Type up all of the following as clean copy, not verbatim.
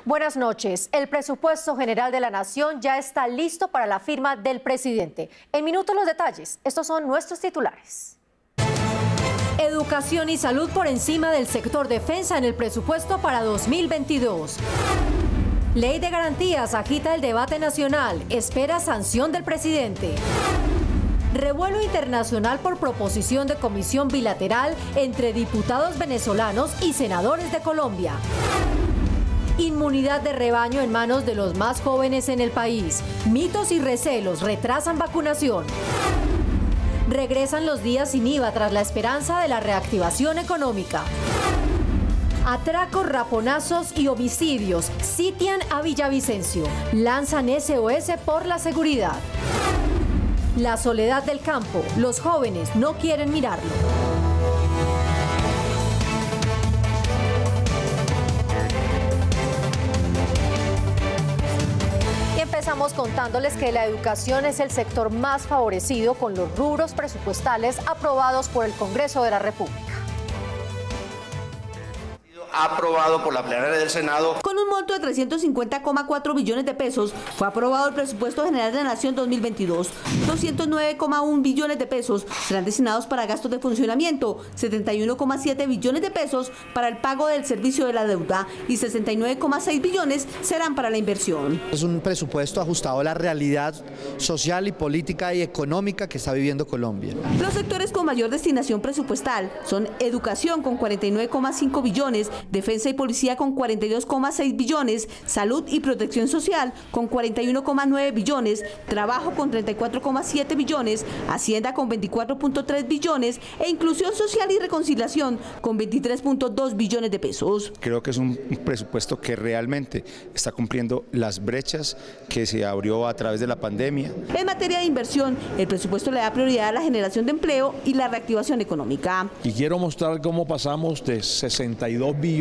Buenas noches. El presupuesto general de la Nación ya está listo para la firma del presidente. En minutos los detalles. Estos son nuestros titulares. Educación y salud por encima del sector defensa en el presupuesto para 2022. Ley de garantías agita el debate nacional. Espera sanción del presidente. Revuelo internacional por proposición de comisión bilateral entre diputados venezolanos y senadores de Colombia. Inmunidad de rebaño en manos de los más jóvenes en el país. Mitos y recelos retrasan vacunación. Regresan los días sin IVA tras la esperanza de la reactivación económica. Atracos, raponazos y homicidios sitian a Villavicencio. Lanzan SOS por la seguridad. La soledad del campo. Los jóvenes no quieren mirarlo. Empezamos contándoles que la educación es el sector más favorecido con los rubros presupuestales aprobados por el Congreso de la República. Aprobado por la plenaria del Senado. Con un monto de 350,4 billones de pesos, fue aprobado el presupuesto general de la Nación 2022. 209,1 billones de pesos serán destinados para gastos de funcionamiento, 71,7 billones de pesos para el pago del servicio de la deuda y 69,6 billones serán para la inversión. Es un presupuesto ajustado a la realidad social y política y económica que está viviendo Colombia. Los sectores con mayor destinación presupuestal son educación con 49,5 billones, defensa y policía con 42,6 billones, salud y protección social con 41,9 billones, trabajo con 34,7 billones, hacienda con 24,3 billones e inclusión social y reconciliación con 23,2 billones de pesos. Creo que es un presupuesto que realmente está cumpliendo las brechas que se abrió a través de la pandemia. En materia de inversión, el presupuesto le da prioridad a la generación de empleo y la reactivación económica. Y quiero mostrar cómo pasamos de 62 billones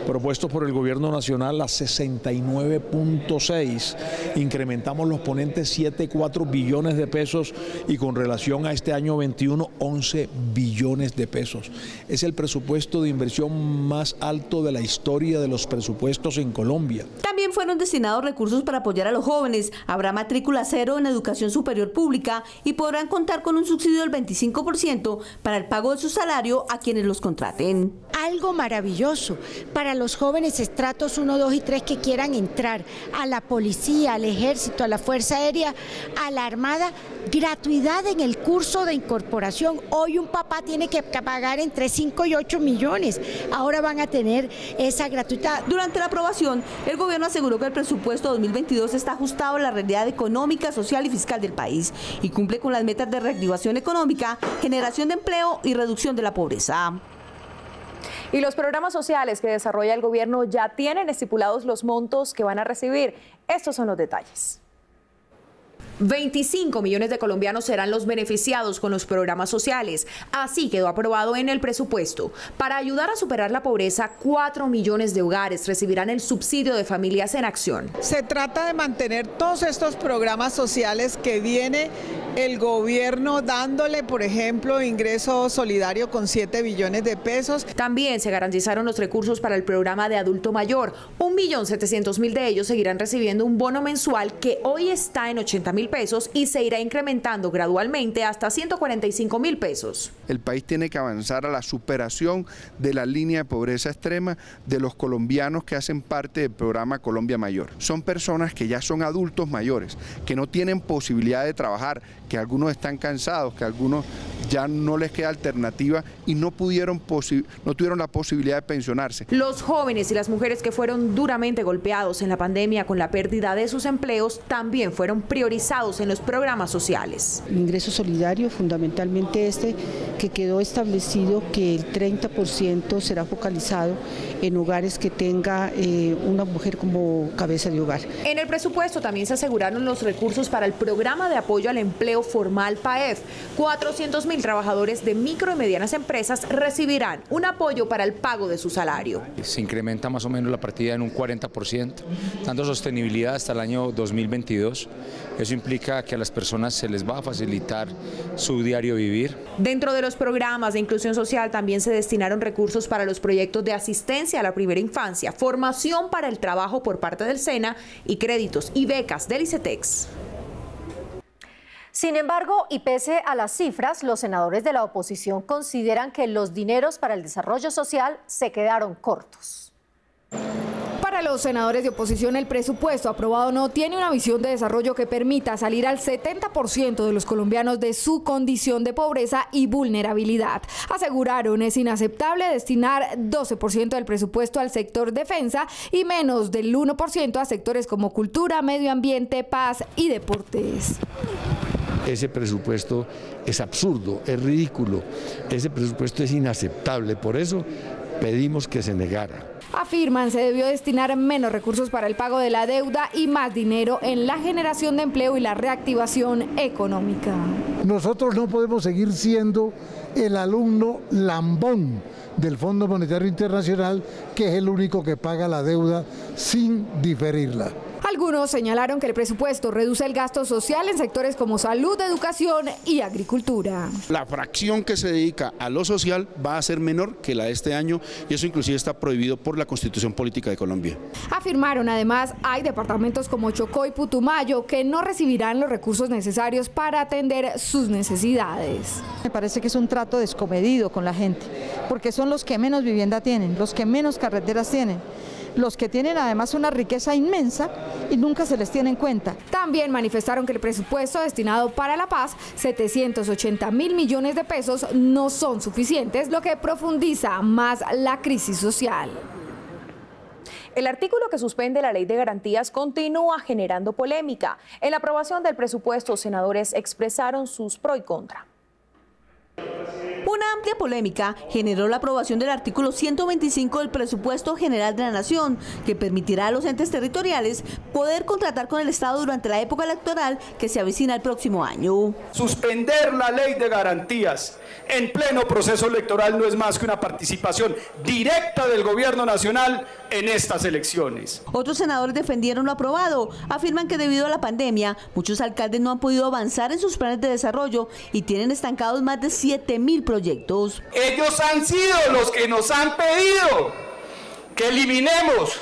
propuestos por el gobierno nacional a 69,6. Incrementamos los ponentes 7,4 billones de pesos y con relación a este año 21, 11 billones de pesos. Es el presupuesto de inversión más alto de la historia de los presupuestos en Colombia. También fueron destinados recursos para apoyar a los jóvenes. Habrá matrícula cero en educación superior pública y podrán contar con un subsidio del 25% para el pago de su salario a quienes los contraten. Algo maravilloso para los jóvenes estratos 1, 2 y 3 que quieran entrar a la policía, al ejército, a la Fuerza Aérea, a la Armada, gratuidad en el curso de incorporación. Hoy un papá tiene que pagar entre 5 y 8 millones, ahora van a tener esa gratuidad. Durante la aprobación, el gobierno aseguró que el presupuesto 2022 está ajustado a la realidad económica, social y fiscal del país y cumple con las metas de reactivación económica, generación de empleo y reducción de la pobreza. Y los programas sociales que desarrolla el gobierno ya tienen estipulados los montos que van a recibir. Estos son los detalles. 25 millones de colombianos serán los beneficiados con los programas sociales. Así quedó aprobado en el presupuesto. Para ayudar a superar la pobreza, 4 millones de hogares recibirán el subsidio de Familias en Acción. Se trata de mantener todos estos programas sociales que viene el gobierno dándole, por ejemplo, ingreso solidario con 7 billones de pesos. También se garantizaron los recursos para el programa de adulto mayor. 1.700.000 de ellos seguirán recibiendo un bono mensual que hoy está en 80.000 pesos y se irá incrementando gradualmente hasta 145.000 pesos. El país tiene que avanzar a la superación de la línea de pobreza extrema de los colombianos que hacen parte del programa Colombia Mayor. Son personas que ya son adultos mayores, que no tienen posibilidad de trabajar, que algunos están cansados, que algunos ya no les queda alternativa y no tuvieron la posibilidad de pensionarse. Los jóvenes y las mujeres que fueron duramente golpeados en la pandemia con la pérdida de sus empleos también fueron priorizados en los programas sociales. El ingreso solidario, fundamentalmente que quedó establecido que el 30% será focalizado en hogares que tenga una mujer como cabeza de hogar. En el presupuesto también se aseguraron los recursos para el programa de apoyo al empleo Empleo Formal PAEF. 400.000 trabajadores de micro y medianas empresas recibirán un apoyo para el pago de su salario. Se incrementa más o menos la partida en un 40%, dando sostenibilidad hasta el año 2022. Eso implica que a las personas se les va a facilitar su diario vivir. Dentro de los programas de inclusión social también se destinaron recursos para los proyectos de asistencia a la primera infancia, formación para el trabajo por parte del SENA y créditos y becas del ICETEX. Sin embargo, y pese a las cifras, los senadores de la oposición consideran que los dineros para el desarrollo social se quedaron cortos. Para los senadores de oposición, el presupuesto aprobado no tiene una visión de desarrollo que permita salir al 70% de los colombianos de su condición de pobreza y vulnerabilidad. Aseguraron es inaceptable destinar 12% del presupuesto al sector defensa y menos del 1% a sectores como cultura, medio ambiente, paz y deportes. Ese presupuesto es absurdo, es ridículo, ese presupuesto es inaceptable, por eso pedimos que se negara. Afirman se debió destinar menos recursos para el pago de la deuda y más dinero en la generación de empleo y la reactivación económica. Nosotros no podemos seguir siendo el alumno lambón del Fondo Monetario Internacional, que es el único que paga la deuda sin diferirla. Algunos señalaron que el presupuesto reduce el gasto social en sectores como salud, educación y agricultura. La fracción que se dedica a lo social va a ser menor que la de este año y eso inclusive está prohibido por la Constitución Política de Colombia. Afirmaron además hay departamentos como Chocó y Putumayo que no recibirán los recursos necesarios para atender sus necesidades. Me parece que es un trato descomedido con la gente, porque son los que menos vivienda tienen, los que menos carreteras tienen, los que tienen además una riqueza inmensa y nunca se les tiene en cuenta. También manifestaron que el presupuesto destinado para la paz, 780.000 millones de pesos, no son suficientes, lo que profundiza más la crisis social. El artículo que suspende la Ley de Garantías continúa generando polémica. En la aprobación del presupuesto, senadores expresaron sus pro y contra. Una amplia polémica generó la aprobación del artículo 125 del Presupuesto General de la Nación, que permitirá a los entes territoriales poder contratar con el Estado durante la época electoral que se avecina el próximo año. Suspender la Ley de Garantías en pleno proceso electoral no es más que una participación directa del Gobierno Nacional en estas elecciones. Otros senadores defendieron lo aprobado. Afirman que debido a la pandemia, muchos alcaldes no han podido avanzar en sus planes de desarrollo y tienen estancados más de 7.000 proyectos. Ellos han sido los que nos han pedido que eliminemos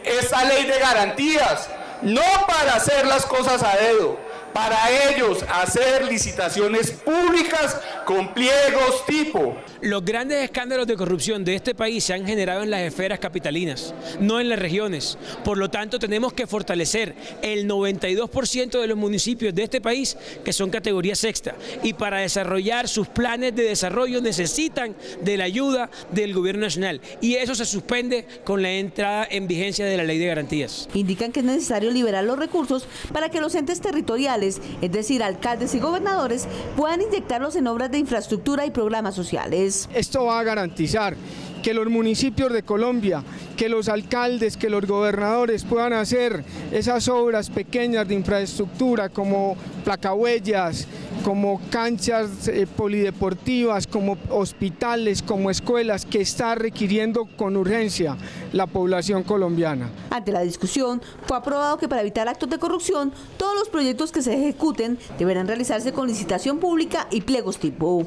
esta Ley de Garantías, no para hacer las cosas a dedo, para ellos hacer licitaciones públicas con pliegos tipo. Los grandes escándalos de corrupción de este país se han generado en las esferas capitalinas, no en las regiones. Por lo tanto, tenemos que fortalecer el 92% de los municipios de este país que son categoría sexta. Y para desarrollar sus planes de desarrollo necesitan de la ayuda del Gobierno Nacional. Y eso se suspende con la entrada en vigencia de la Ley de Garantías. Indican que es necesario liberar los recursos para que los entes territoriales, es decir, alcaldes y gobernadores, puedan inyectarlos en obras de infraestructura y programas sociales. Esto va a garantizar que los municipios de Colombia, que los alcaldes, que los gobernadores puedan hacer esas obras pequeñas de infraestructura como placahuellas, como canchas polideportivas, como hospitales, como escuelas, que está requiriendo con urgencia la población colombiana. Ante la discusión, fue aprobado que para evitar actos de corrupción, todos los proyectos que se ejecuten deberán realizarse con licitación pública y pliegos tipo.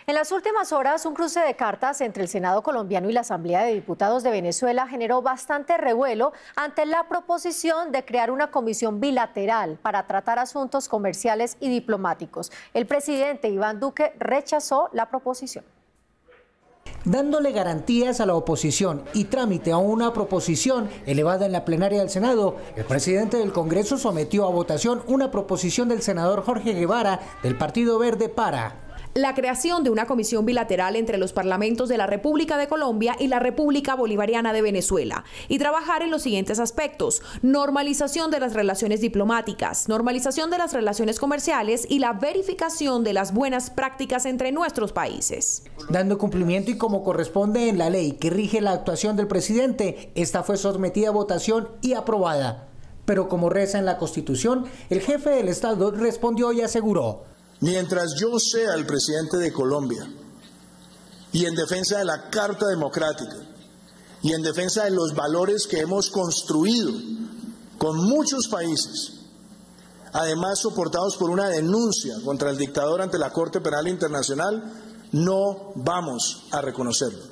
En las últimas horas, un cruce de cartas entre el Senado colombiano y la Asamblea de Diputados de Venezuela generó bastante revuelo ante la proposición de crear una comisión bilateral para tratar asuntos comerciales y diplomáticos. El presidente Iván Duque rechazó la proposición. Dándole garantías a la oposición y trámite a una proposición elevada en la plenaria del Senado, el presidente del Congreso sometió a votación una proposición del senador Jorge Guevara del Partido Verde para la creación de una comisión bilateral entre los parlamentos de la República de Colombia y la República Bolivariana de Venezuela y trabajar en los siguientes aspectos: normalización de las relaciones diplomáticas, normalización de las relaciones comerciales y la verificación de las buenas prácticas entre nuestros países. Dando cumplimiento y como corresponde en la ley que rige la actuación del presidente, esta fue sometida a votación y aprobada. Pero como reza en la Constitución, el jefe del Estado respondió y aseguró: mientras yo sea el presidente de Colombia y en defensa de la Carta Democrática y en defensa de los valores que hemos construido con muchos países, además soportados por una denuncia contra el dictador ante la Corte Penal Internacional, no vamos a reconocerlo.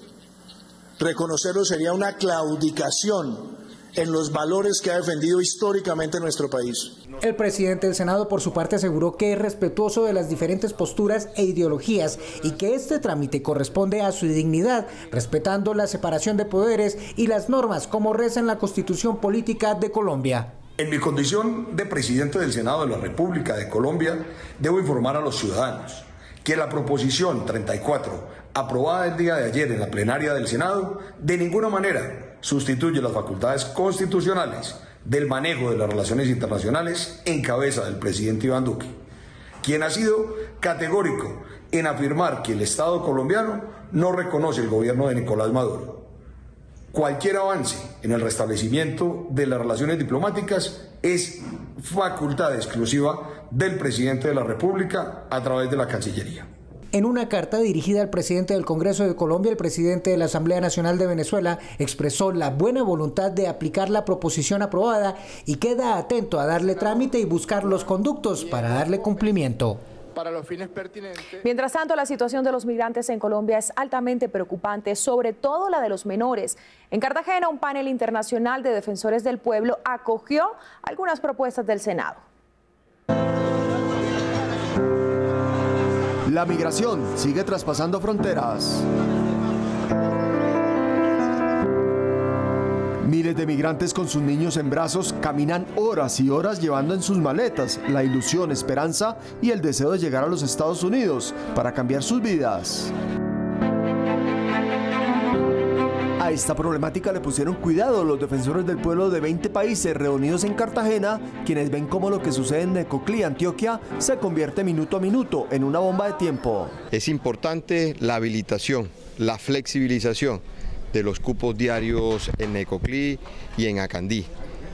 Reconocerlo sería una claudicación en los valores que ha defendido históricamente nuestro país. El presidente del Senado, por su parte, aseguró que es respetuoso de las diferentes posturas e ideologías y que este trámite corresponde a su dignidad, respetando la separación de poderes y las normas como reza en la Constitución Política de Colombia. En mi condición de presidente del Senado de la República de Colombia, debo informar a los ciudadanos que la proposición 34, aprobada el día de ayer en la plenaria del Senado, de ninguna manera sustituye las facultades constitucionales del manejo de las relaciones internacionales en cabeza del presidente Iván Duque, quien ha sido categórico en afirmar que el Estado colombiano no reconoce el gobierno de Nicolás Maduro. Cualquier avance en el restablecimiento de las relaciones diplomáticas es facultad exclusiva del presidente de la República a través de la Cancillería. En una carta dirigida al presidente del Congreso de Colombia, el presidente de la Asamblea Nacional de Venezuela expresó la buena voluntad de aplicar la proposición aprobada y queda atento a darle trámite y buscar los conductos para darle cumplimiento. Para los fines pertinentes. Mientras tanto, la situación de los migrantes en Colombia es altamente preocupante, sobre todo la de los menores. En Cartagena, un panel internacional de defensores del pueblo acogió algunas propuestas del Senado. La migración sigue traspasando fronteras. Miles de migrantes con sus niños en brazos caminan horas y horas llevando en sus maletas la ilusión, esperanza y el deseo de llegar a los Estados Unidos para cambiar sus vidas. A esta problemática le pusieron cuidado los defensores del pueblo de 20 países reunidos en Cartagena, quienes ven cómo lo que sucede en Necoclí, Antioquia, se convierte minuto a minuto en una bomba de tiempo. Es importante la habilitación, la flexibilización de los cupos diarios en Necoclí y en Acandí.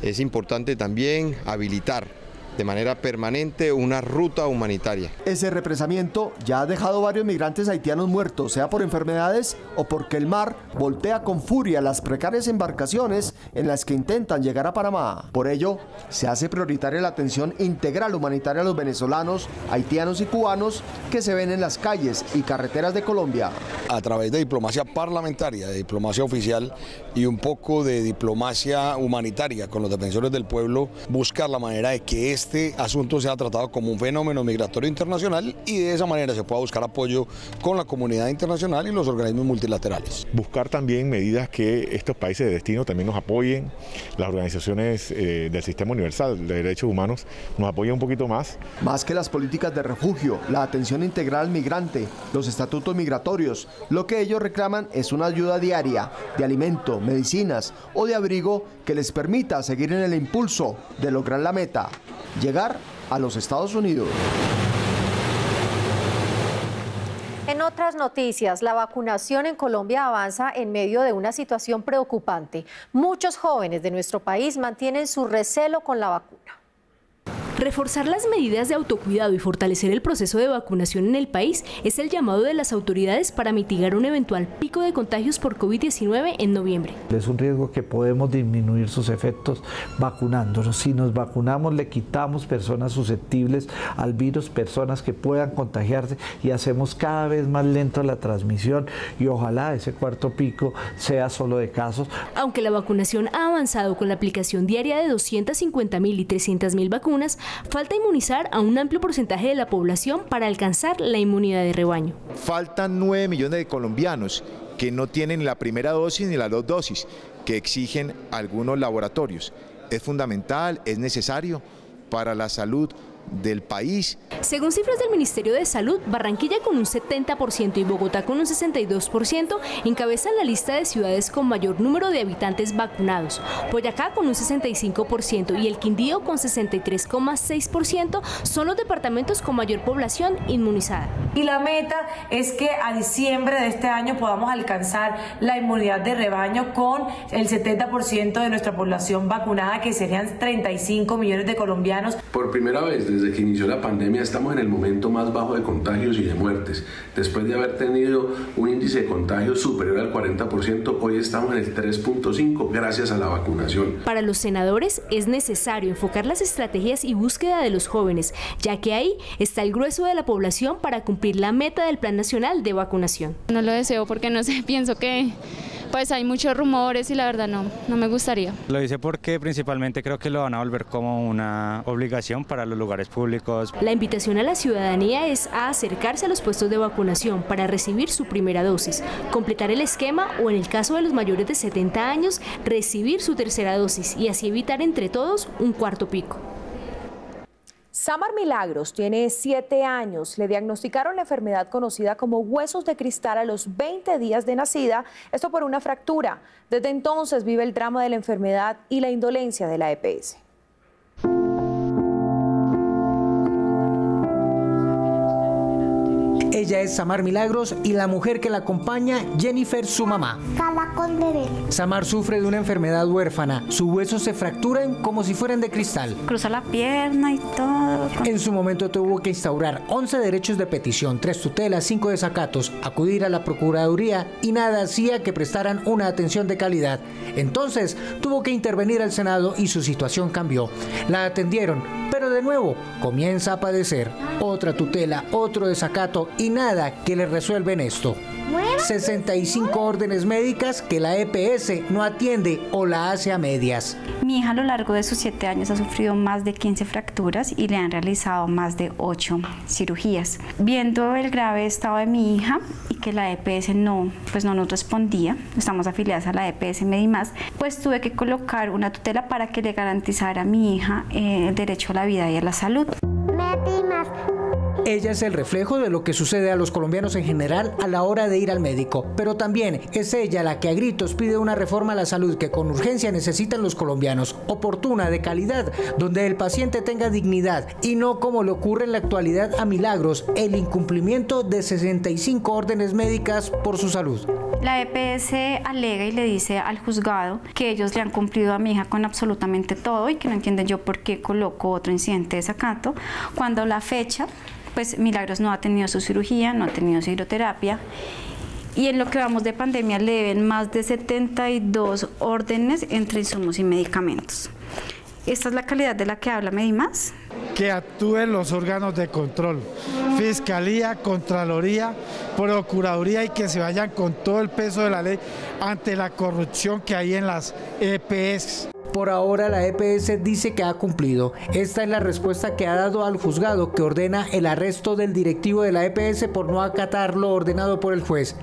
Es importante también habilitar de manera permanente una ruta humanitaria. Ese represamiento ya ha dejado varios migrantes haitianos muertos, sea por enfermedades o porque el mar voltea con furia las precarias embarcaciones en las que intentan llegar a Panamá. Por ello, se hace prioritaria la atención integral humanitaria a los venezolanos, haitianos y cubanos que se ven en las calles y carreteras de Colombia. A través de diplomacia parlamentaria, de diplomacia oficial y un poco de diplomacia humanitaria con los defensores del pueblo, buscar la manera de que este asunto sea tratado como un fenómeno migratorio internacional y de esa manera se pueda buscar apoyo con la comunidad internacional y los organismos multilaterales. Buscar también medidas que estos países de destino también nos apoyen, las organizaciones del Sistema Universal de Derechos Humanos nos apoyen un poquito más. Más que las políticas de refugio, la atención integral al migrante, los estatutos migratorios, lo que ellos reclaman es una ayuda diaria de alimento, medicinas o de abrigo que les permita seguir en el impulso de lograr la meta: llegar a los Estados Unidos. En otras noticias, la vacunación en Colombia avanza en medio de una situación preocupante. Muchos jóvenes de nuestro país mantienen su recelo con la vacuna. Reforzar las medidas de autocuidado y fortalecer el proceso de vacunación en el país es el llamado de las autoridades para mitigar un eventual pico de contagios por COVID-19 en noviembre. Es un riesgo que podemos disminuir sus efectos vacunándonos. Si nos vacunamos, le quitamos personas susceptibles al virus, personas que puedan contagiarse, y hacemos cada vez más lento la transmisión, y ojalá ese cuarto pico sea solo de casos. Aunque la vacunación ha avanzado con la aplicación diaria de 250.000 y 300.000 vacunas, falta inmunizar a un amplio porcentaje de la población para alcanzar la inmunidad de rebaño. Faltan 9 millones de colombianos que no tienen ni la primera dosis ni las 2 dosis que exigen algunos laboratorios. Es fundamental, es necesario para la salud del país. Según cifras del Ministerio de Salud, Barranquilla con un 70% y Bogotá con un 62% encabezan la lista de ciudades con mayor número de habitantes vacunados. Boyacá con un 65% y el Quindío con 63,6% son los departamentos con mayor población inmunizada. Y la meta es que a diciembre de este año podamos alcanzar la inmunidad de rebaño con el 70% de nuestra población vacunada, que serían 35 millones de colombianos. Por primera vez desde que inició la pandemia estamos en el momento más bajo de contagios y de muertes. Después de haber tenido un índice de contagio superior al 40%, hoy estamos en el 3.5% gracias a la vacunación. Para los senadores es necesario enfocar las estrategias y búsqueda de los jóvenes, ya que ahí está el grueso de la población para cumplir la meta del Plan Nacional de Vacunación. No lo deseo porque no sé, pienso que pues hay muchos rumores y la verdad no me gustaría. Lo hice porque principalmente creo que lo van a volver como una obligación para los lugares públicos. La invitación a la ciudadanía es a acercarse a los puestos de vacunación para recibir su primera dosis, completar el esquema o, en el caso de los mayores de 70 años, recibir su tercera dosis y así evitar entre todos un cuarto pico. Samar Milagros tiene 7 años. Le diagnosticaron la enfermedad conocida como huesos de cristal a los 20 días de nacida, esto por una fractura. Desde entonces vive el drama de la enfermedad y la indolencia de la EPS. Ella es Samar Milagros y la mujer que la acompaña, Jennifer, su mamá. Samar sufre de una enfermedad huérfana. Sus huesos se fracturan como si fueran de cristal. Cruza la pierna y todo. En su momento tuvo que instaurar 11 derechos de petición, 3 tutelas, 5 desacatos, acudir a la Procuraduría y nada hacía que prestaran una atención de calidad. Entonces tuvo que intervenir al Senado y su situación cambió. La atendieron, pero de nuevo comienza a padecer. Otra tutela, otro desacato y nada que le resuelven esto. 65 órdenes médicas que la EPS no atiende o la hace a medias. Mi hija a lo largo de sus 7 años ha sufrido más de 15 fracturas y le han realizado más de 8 cirugías. Viendo el grave estado de mi hija y que la EPS no nos respondía, estamos afiliadas a la EPS Medimás, pues tuve que colocar una tutela para que le garantizara a mi hija el derecho a la vida y a la salud. Ella es el reflejo de lo que sucede a los colombianos en general a la hora de ir al médico, pero también es ella la que a gritos pide una reforma a la salud que con urgencia necesitan los colombianos, oportuna, de calidad, donde el paciente tenga dignidad y no como le ocurre en la actualidad a Milagros, el incumplimiento de 65 órdenes médicas por su salud. La EPS alega y le dice al juzgado que ellos le han cumplido a mi hija con absolutamente todo y que no entienden yo por qué coloco otro incidente de desacato, cuando la fecha, pues Milagros no ha tenido su cirugía, no ha tenido su hidroterapia y en lo que vamos de pandemia le deben más de 72 órdenes entre insumos y medicamentos. ¿Esta es la calidad de la que habla Medimás? Que actúen los órganos de control, Fiscalía, Contraloría, Procuraduría y que se vayan con todo el peso de la ley ante la corrupción que hay en las EPS. Por ahora la EPS dice que ha cumplido. Esta es la respuesta que ha dado al juzgado que ordena el arresto del directivo de la EPS por no acatar lo ordenado por el juez.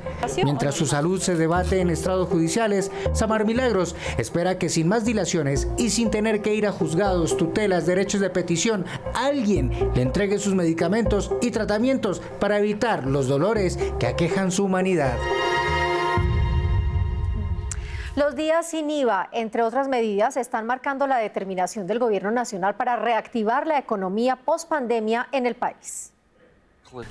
Mientras su salud se debate en estrados judiciales, Samar Milagros espera que sin más dilaciones y sin tener que ir a juzgados, tutelas, derechos de petición, alguien le entregue sus medicamentos y tratamientos para evitar los dolores que aquejan su humanidad. Los días sin IVA, entre otras medidas, están marcando la determinación del Gobierno Nacional para reactivar la economía post-pandemia en el país.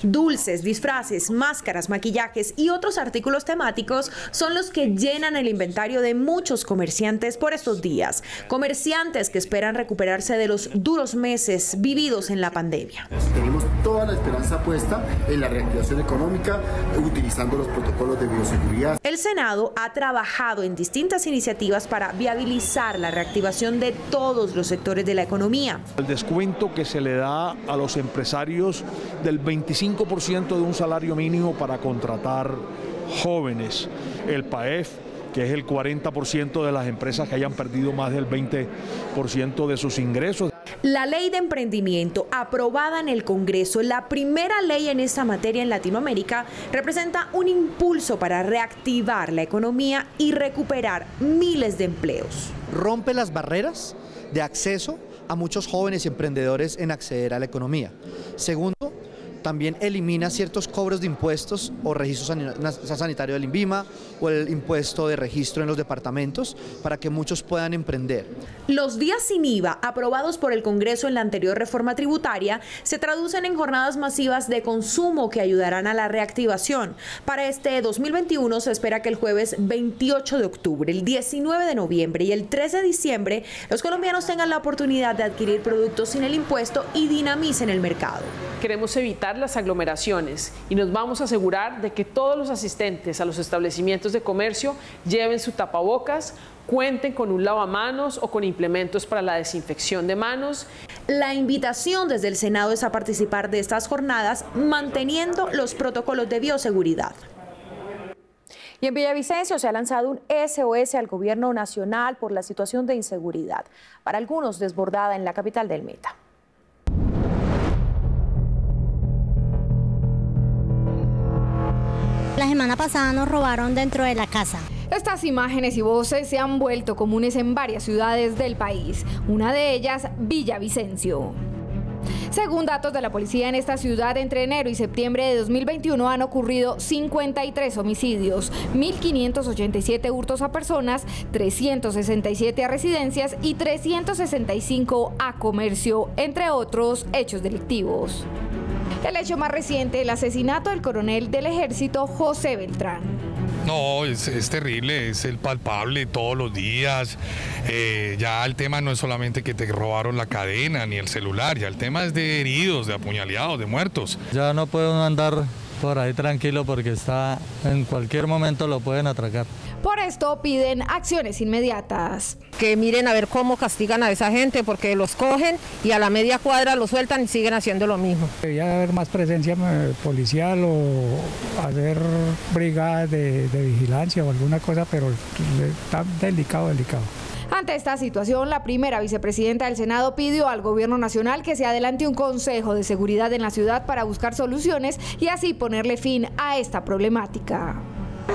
Dulces, disfraces, máscaras, maquillajes y otros artículos temáticos son los que llenan el inventario de muchos comerciantes por estos días. Comerciantes que esperan recuperarse de los duros meses vividos en la pandemia. Tenemos toda la esperanza puesta en la reactivación económica, utilizando los protocolos de bioseguridad. El Senado ha trabajado en distintas iniciativas para viabilizar la reactivación de todos los sectores de la economía. El descuento que se le da a los empresarios del 25% de un salario mínimo para contratar jóvenes, el PAEF, que es el 40% de las empresas que hayan perdido más del 20% de sus ingresos. La ley de emprendimiento, aprobada en el Congreso, la primera ley en esta materia en Latinoamérica, representa un impulso para reactivar la economía y recuperar miles de empleos. Rompe las barreras de acceso a muchos jóvenes y emprendedores en acceder a la economía. Segundo, también elimina ciertos cobros de impuestos o registro sanitario del INVIMA o el impuesto de registro en los departamentos para que muchos puedan emprender. Los días sin IVA aprobados por el Congreso en la anterior reforma tributaria se traducen en jornadas masivas de consumo que ayudarán a la reactivación. Para este 2021 se espera que el jueves 28 de octubre, el 19 de noviembre y el 13 de diciembre los colombianos tengan la oportunidad de adquirir productos sin el impuesto y dinamicen el mercado. Queremos evitar las aglomeraciones y nos vamos a asegurar de que todos los asistentes a los establecimientos de comercio lleven su tapabocas, cuenten con un lavamanos o con implementos para la desinfección de manos. La invitación desde el Senado es a participar de estas jornadas manteniendo los protocolos de bioseguridad. Y en Villavicencio se ha lanzado un SOS al gobierno nacional por la situación de inseguridad, para algunos desbordada en la capital del Meta. La semana pasada nos robaron dentro de la casa. Estas imágenes y voces se han vuelto comunes en varias ciudades del país, una de ellas Villavicencio. Según datos de la policía, en esta ciudad entre enero y septiembre de 2021 han ocurrido 53 homicidios, 1.587 hurtos a personas, 367 a residencias y 365 a comercio, entre otros hechos delictivos. El hecho más reciente, el asesinato del coronel del ejército José Beltrán. No, es terrible, es el palpable todos los días. Ya el tema no es solamente que te robaron la cadena ni el celular, ya el tema es de heridos, de apuñaleados, de muertos. Ya no puede uno andar por ahí tranquilo porque en cualquier momento lo pueden atracar. Por esto piden acciones inmediatas. Que miren a ver cómo castigan a esa gente, porque los cogen y a la media cuadra los sueltan y siguen haciendo lo mismo. Debería haber más presencia policial o hacer brigadas de vigilancia o alguna cosa, pero está delicado. Ante esta situación, la primera vicepresidenta del Senado pidió al gobierno nacional que se adelante un consejo de seguridad en la ciudad para buscar soluciones y así ponerle fin a esta problemática.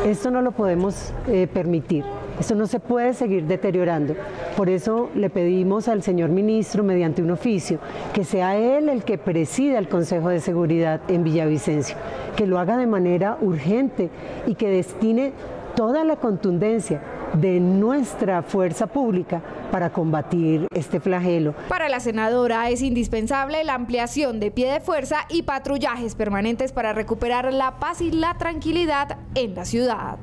Esto no lo podemos permitir, esto no se puede seguir deteriorando. Por eso le pedimos al señor ministro, mediante un oficio, que sea él el que presida el Consejo de Seguridad en Villavicencio, que lo haga de manera urgente y que destine toda la contundencia de nuestra fuerza pública para combatir este flagelo. Para la senadora es indispensable la ampliación de pie de fuerza y patrullajes permanentes para recuperar la paz y la tranquilidad en la ciudad.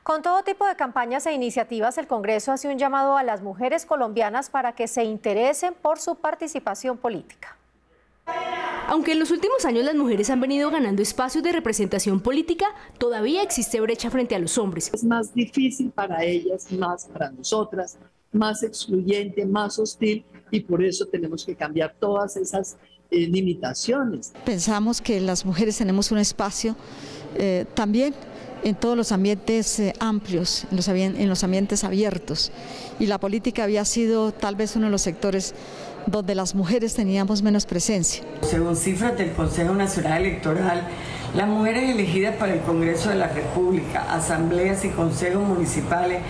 Con todo tipo de campañas e iniciativas, el Congreso hace un llamado a las mujeres colombianas para que se interesen por su participación política. Aunque en los últimos años las mujeres han venido ganando espacios de representación política, todavía existe brecha frente a los hombres. Es más difícil para ellas, más para nosotras, más excluyente, más hostil, y por eso tenemos que cambiar todas esas limitaciones. Pensamos que las mujeres tenemos un espacio también en todos los ambientes amplios, en los ambientes abiertos, y la política había sido tal vez uno de los sectores donde las mujeres teníamos menos presencia. Según cifras del Consejo Nacional Electoral, las mujeres elegidas para el Congreso de la República, asambleas y consejos municipales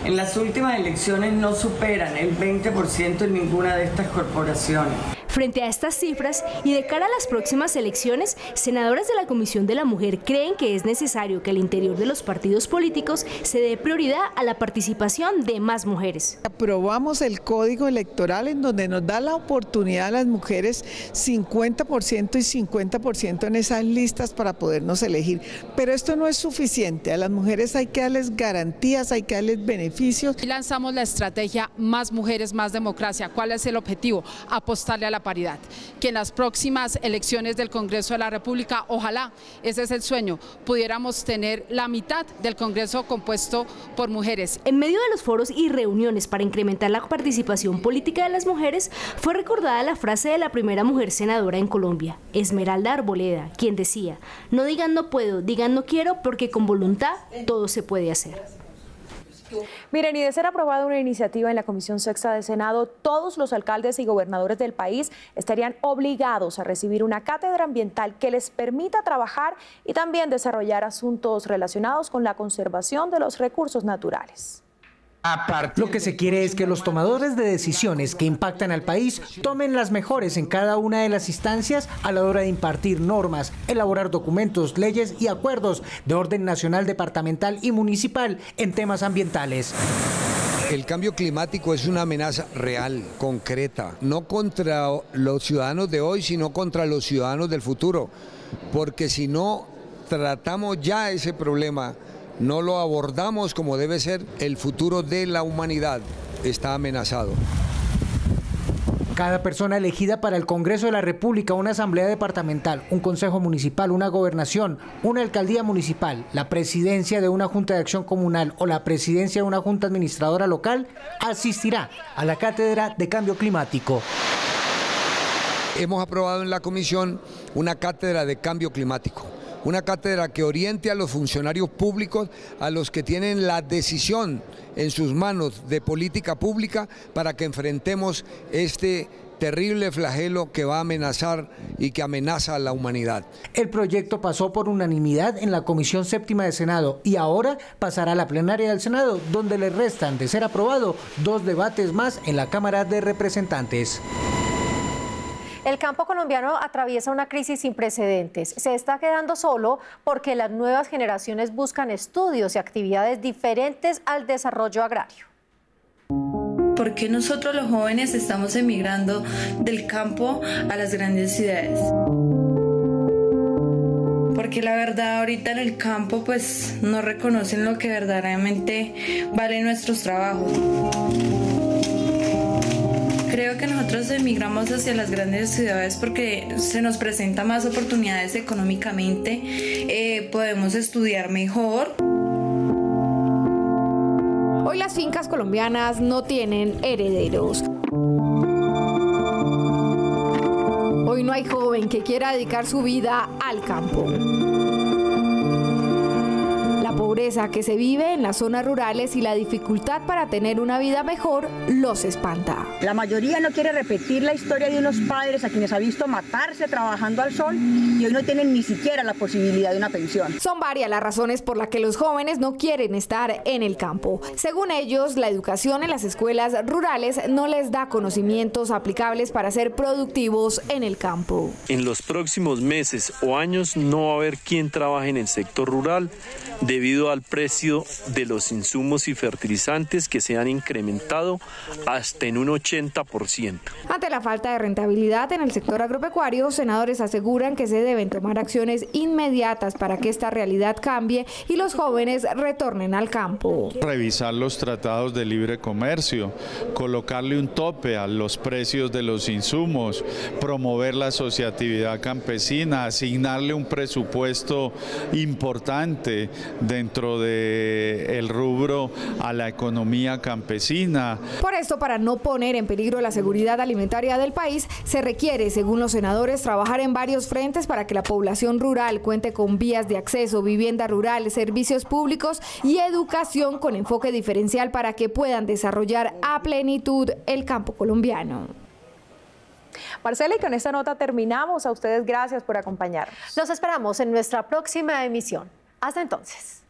en las últimas elecciones no superan el 20% en ninguna de estas corporaciones. Frente a estas cifras y de cara a las próximas elecciones, senadoras de la Comisión de la Mujer creen que es necesario que al interior de los partidos políticos se dé prioridad a la participación de más mujeres. Aprobamos el Código Electoral en donde nos da la oportunidad a las mujeres 50% y 50% en esas listas para podernos elegir. Pero esto no es suficiente, a las mujeres hay que darles garantías, hay que darles beneficios. Y lanzamos la estrategia Más Mujeres, Más Democracia. ¿Cuál es el objetivo? Apostarle a la paridad, que en las próximas elecciones del Congreso de la República, ojalá, ese es el sueño, pudiéramos tener la mitad del Congreso compuesto por mujeres. En medio de los foros y reuniones para incrementar la participación política de las mujeres, fue recordada la frase de la primera mujer senadora en Colombia, Esmeralda Arboleda, quien decía: no digan no puedo, digan no quiero, porque con voluntad todo se puede hacer. Miren, y de ser aprobada una iniciativa en la Comisión Sexta del Senado, todos los alcaldes y gobernadores del país estarían obligados a recibir una cátedra ambiental que les permita trabajar y también desarrollar asuntos relacionados con la conservación de los recursos naturales. Lo que se quiere es que los tomadores de decisiones que impactan al país tomen las mejores en cada una de las instancias a la hora de impartir normas, elaborar documentos, leyes y acuerdos de orden nacional, departamental y municipal en temas ambientales. El cambio climático es una amenaza real, concreta, no contra los ciudadanos de hoy, sino contra los ciudadanos del futuro, porque si no tratamos ya ese problema, no lo abordamos como debe ser, el futuro de la humanidad está amenazado. Cada persona elegida para el Congreso de la República, una asamblea departamental, un consejo municipal, una gobernación, una alcaldía municipal, la presidencia de una junta de acción comunal o la presidencia de una junta administradora local, asistirá a la cátedra de cambio climático. Hemos aprobado en la comisión una cátedra de cambio climático. Una cátedra que oriente a los funcionarios públicos, a los que tienen la decisión en sus manos de política pública para que enfrentemos este terrible flagelo que va a amenazar y que amenaza a la humanidad. El proyecto pasó por unanimidad en la Comisión Séptima de Senado y ahora pasará a la plenaria del Senado, donde le restan, de ser aprobado, 2 debates más en la Cámara de Representantes. El campo colombiano atraviesa una crisis sin precedentes. Se está quedando solo porque las nuevas generaciones buscan estudios y actividades diferentes al desarrollo agrario. ¿Por qué nosotros los jóvenes estamos emigrando del campo a las grandes ciudades? Porque la verdad ahorita en el campo pues no reconocen lo que verdaderamente valen nuestros trabajos. Creo que nosotros emigramos hacia las grandes ciudades porque se nos presenta más oportunidades económicamente, podemos estudiar mejor. Hoy las fincas colombianas no tienen herederos. Hoy no hay joven que quiera dedicar su vida al campo. La pobreza que se vive en las zonas rurales y la dificultad para tener una vida mejor los espanta. La mayoría no quiere repetir la historia de unos padres a quienes ha visto matarse trabajando al sol y hoy no tienen ni siquiera la posibilidad de una pensión. Son varias las razones por las que los jóvenes no quieren estar en el campo. Según ellos, la educación en las escuelas rurales no les da conocimientos aplicables para ser productivos en el campo. En los próximos meses o años no va a haber quien trabaje en el sector rural debido al precio de los insumos y fertilizantes que se han incrementado hasta en un 80%. Ante la falta de rentabilidad en el sector agropecuario, senadores aseguran que se deben tomar acciones inmediatas para que esta realidad cambie y los jóvenes retornen al campo. Revisar los tratados de libre comercio, colocarle un tope a los precios de los insumos, promover la asociatividad campesina, asignarle un presupuesto importante dentro del rubro a la economía campesina. Por esto, para no poner en peligro la seguridad alimentaria del país, se requiere, según los senadores, trabajar en varios frentes para que la población rural cuente con vías de acceso, vivienda rural, servicios públicos y educación con enfoque diferencial para que puedan desarrollar a plenitud el campo colombiano. Marcela, y con esta nota terminamos. A ustedes gracias por acompañarnos. Los esperamos en nuestra próxima emisión. Hasta entonces.